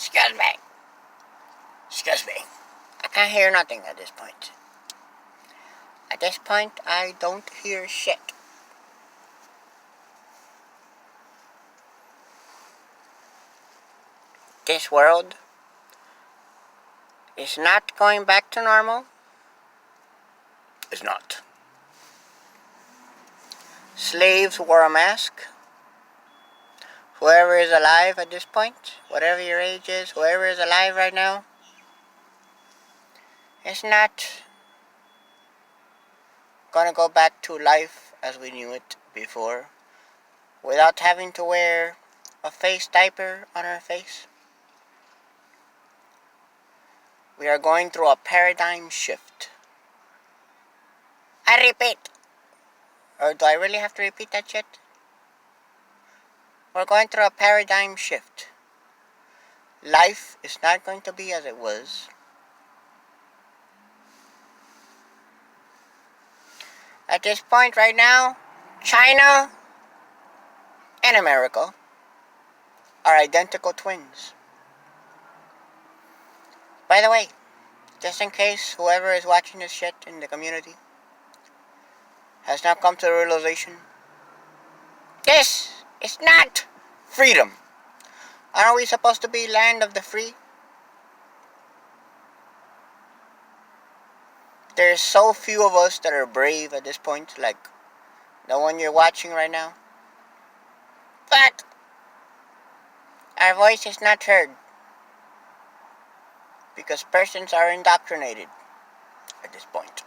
Excuse me. Excuse me. I can't hear nothing at this point. At this point, I don't hear shit. This world is not going back to normal. It's not. Slaves wore a mask. Whoever is alive at this point, whatever your age is, whoever is alive right now, is not gonna go back to life as we knew it before, without having to wear a face diaper on our face. We are going through a paradigm shift. I repeat. Or do I really have to repeat that shit? We're going through a paradigm shift. Life is not going to be as it was. At this point right now, China and America are identical twins. By the way, just in case whoever is watching this shit in the community has now come to the realization, this is not freedom. Aren't we supposed to be land of the free? There's so few of us that are brave at this point, like the one you're watching right now. But our voice is not heard because persons are indoctrinated at this point.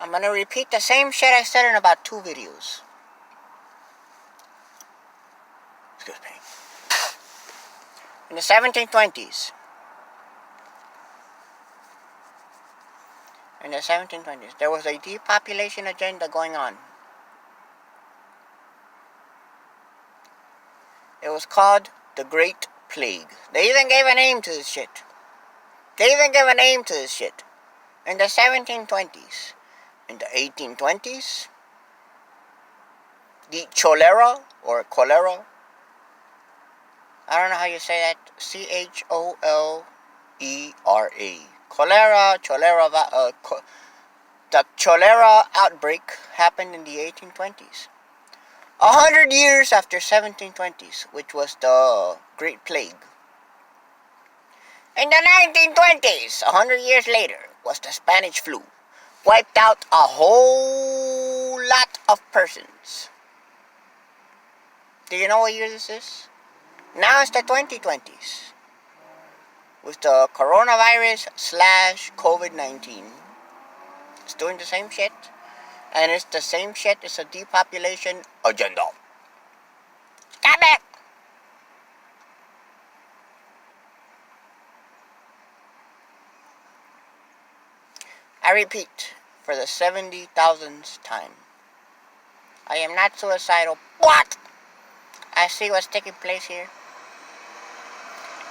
I'm gonna repeat the same shit I said in about 2 videos. Excuse me. In the 1720s, there was a depopulation agenda going on. It was called the Great Plague. They even gave a name to this shit. In the 1720s. In the 1820s, the cholera, or cholera, I don't know how you say that, C-H-O-L-E-R-A. The cholera outbreak happened in the 1820s. 100 years after 1720s, which was the Great Plague. In the 1920s, 100 years later, was the Spanish flu. Wiped out a whole lot of persons. Do you know what year this is? Now it's the 2020s. With the coronavirus / COVID-19. It's doing the same shit. And it's the same shit as a depopulation agenda. Stop it! I repeat, for the 70,000th time. I am not suicidal. What? I see what's taking place here.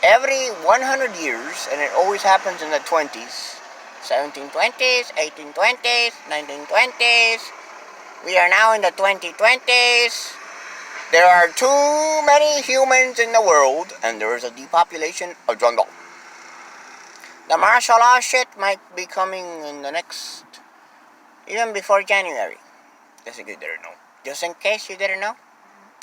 Every 100 years, and it always happens in the 20s, 1720s, 1820s, 1920s, we are now in the 2020s. There are too many humans in the world, and there is a depopulation agenda. The martial law shit might be coming in the next, even before January. Just in case you didn't know.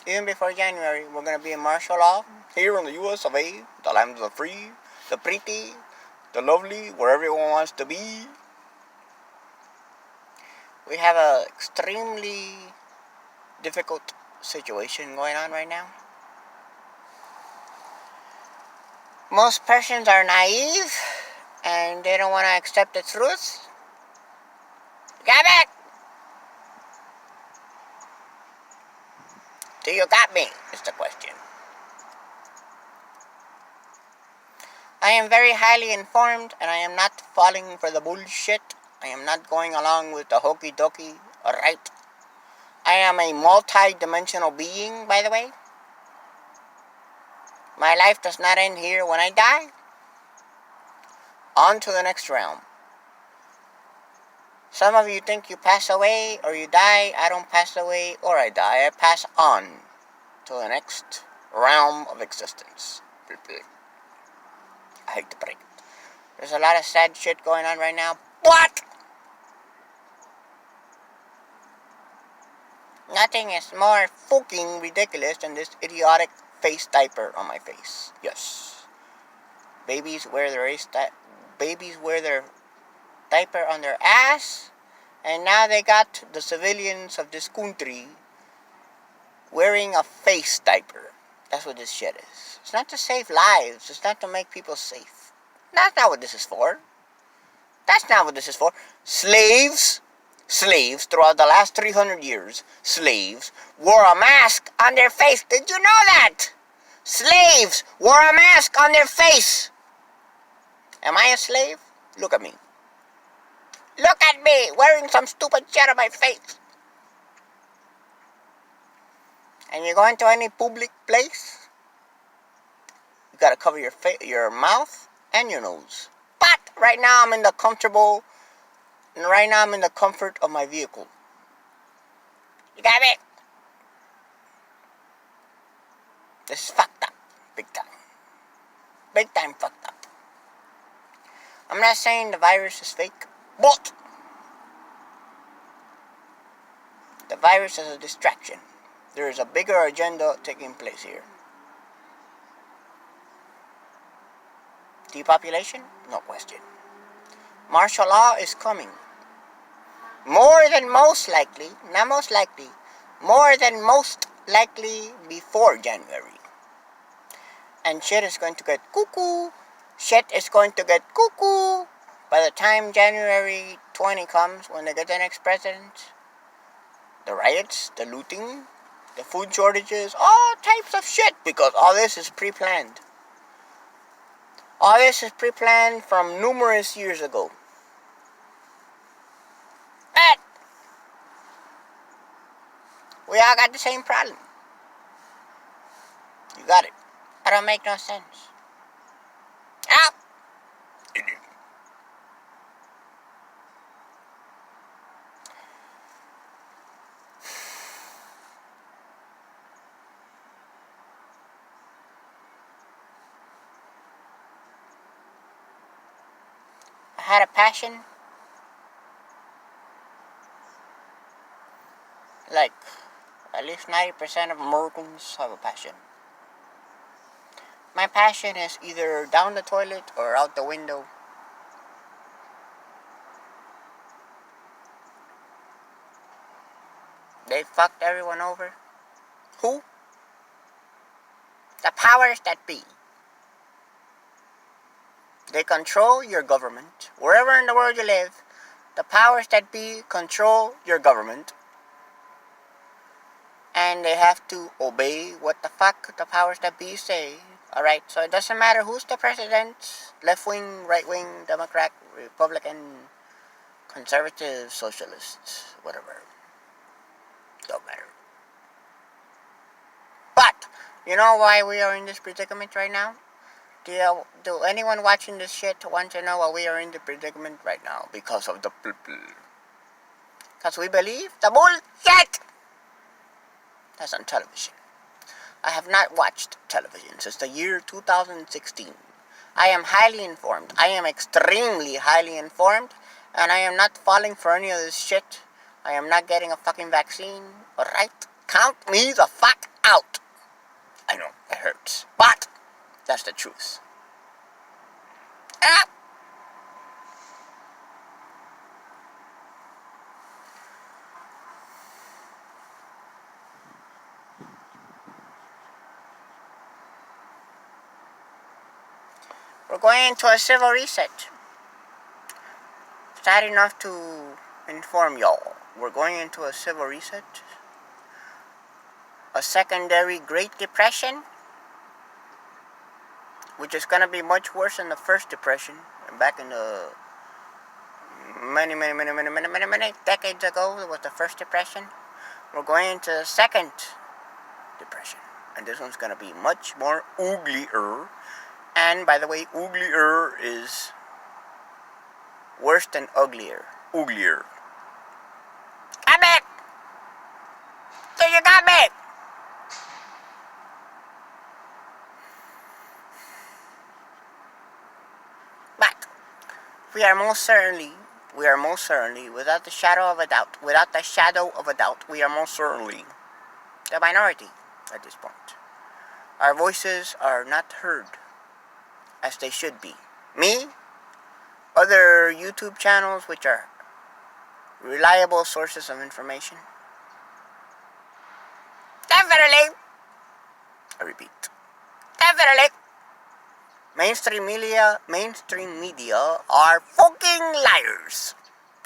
Even before January, we're going to be in martial law here in the US of A, the land of the free, the pretty, the lovely, where everyone wants to be. We have an extremely difficult situation going on right now. Most persons are naive and they don't want to accept the truth. Got it? Do you got me? Is the question. I am very highly informed and I am not falling for the bullshit. I am not going along with the hokey dokey, alright? I am a multi-dimensional being, by the way. My life does not end here when I die. On to the next realm. Some of you think you pass away or you die. I don't pass away or I die. I pass on to the next realm of existence. I hate to break it. There's a lot of sad shit going on right now, but nothing is more fucking ridiculous than this idiotic face diaper on my face. Yes. Babies wear their diaper on their ass, and now they got the civilians of this country wearing a face diaper. That's what this shit is. It's not to save lives. It's not to make people safe. That's not what this is for. That's not what this is for. Slaves, throughout the last 300 years, slaves wore a mask on their face. Did you know that? Slaves wore a mask on their face. Am I a slave? Look at me. Look at me wearing some stupid shit on my face. And you go into any public place, you gotta cover your mouth and your nose. But right now I'm in the comfort of my vehicle. You got me? This is fucked up. Big time. Big time fucked up. I'm not saying the virus is fake, but the virus is a distraction. There is a bigger agenda taking place here. Depopulation? No question. Martial law is coming. More than most likely, not most likely, more than most likely before January. And shit is going to get cuckoo. Shit is going to get cuckoo by the time January 20 comes, when they get the next president. The riots, the looting, the food shortages, all types of shit, because all this is pre-planned. All this is pre-planned from numerous years ago. But we all got the same problem. You got it. That don't make no sense. Ah! I had a passion. Like, at least 90% of Americans have a passion. My passion is either down the toilet or out the window. They fucked everyone over. Who? The powers that be. They control your government. Wherever in the world you live, the powers that be control your government. And they have to obey what the fuck the powers that be say. Alright, so it doesn't matter who's the president, left wing, right wing, Democrat, Republican, conservative, socialist, whatever. Don't matter. But, you know why we are in this predicament right now? Do anyone watching this shit want to know why we are in the predicament right now? Because of the people. Because we believe the bullshit! That's on television. I have not watched television since the year 2016. I am highly informed. I am extremely highly informed. And I am not falling for any of this shit. I am not getting a fucking vaccine. Alright? Count me the fuck out. I know, it hurts. But, that's the truth. Ah! We're going into a civil reset. Sad enough to inform y'all. We're going into a civil reset. A secondary Great Depression, which is going to be much worse than the first depression. Back in the many decades ago, there was the first depression. We're going into the second depression. And this one's going to be much more uglier. And by the way, uglier is worse than uglier. Uglier. Got me! So you got me! We are most certainly, without the shadow of a doubt, we are most certainly the minority at this point. Our voices are not heard as they should be. Me, other YouTube channels which are reliable sources of information. Definitely, I repeat, definitely, mainstream media are fucking liars.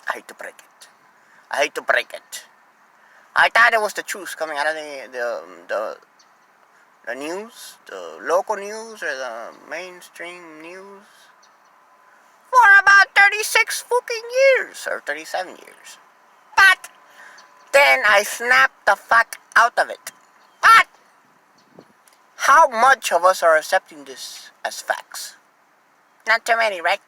I hate to break it. I thought it was the truth coming out of the news, the local news or the mainstream news for about 36 fucking years or 37 years. But then I snapped the fuck out of it. But how much of us are accepting this as facts? Not too many, right?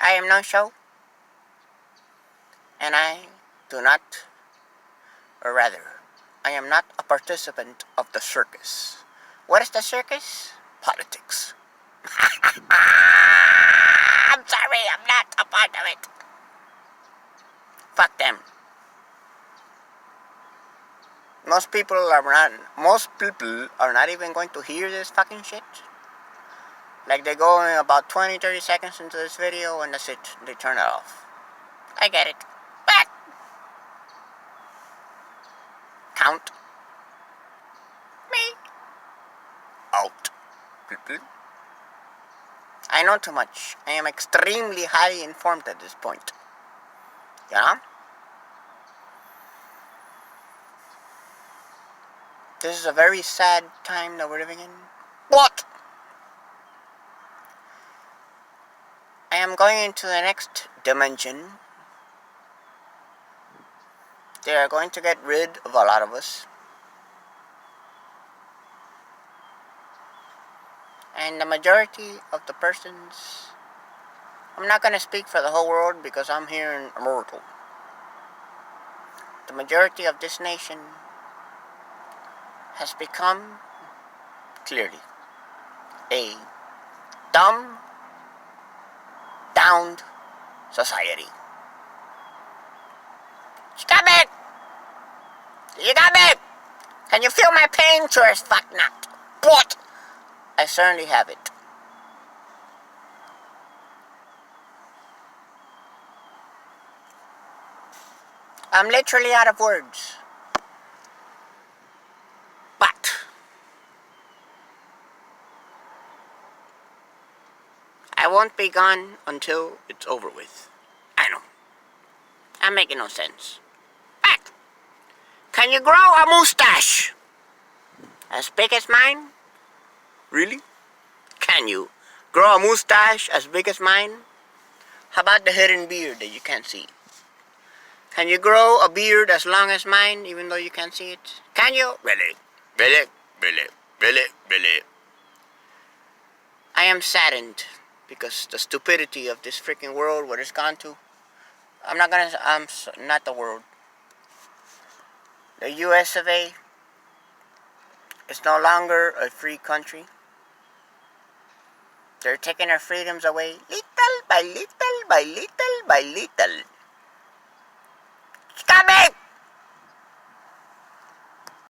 I am no show. And I do not, or rather, I am not a participant of the circus. What is the circus? Politics. I'm sorry, I'm not a part of it. Fuck them. Most people are not even going to hear this fucking shit. Like they go in about 20-30 seconds into this video and that's it. They turn it off. I get it. But count me out, people. I know too much. I am extremely highly informed at this point. Yeah? This is a very sad time that we're living in. But I am going into the next dimension. They are going to get rid of a lot of us. And the majority of the persons, I'm not going to speak for the whole world because I'm here in America. The majority of this nation has become, clearly, a dumb, downed society. You got me? You got me? Can you feel my pain? Sure as fuck not. But I certainly have it. I'm literally out of words. But I won't be gone until it's over with. I know. I'm making no sense. But can you grow a mustache as big as mine? Really? Can you grow a mustache as big as mine? How about the hidden beard that you can't see? Can you grow a beard as long as mine even though you can't see it? Can you? Really? I am saddened because the stupidity of this freaking world, where it's gone to. Not the world. The US of A is no longer a free country. They're taking our freedoms away little by little by little by little.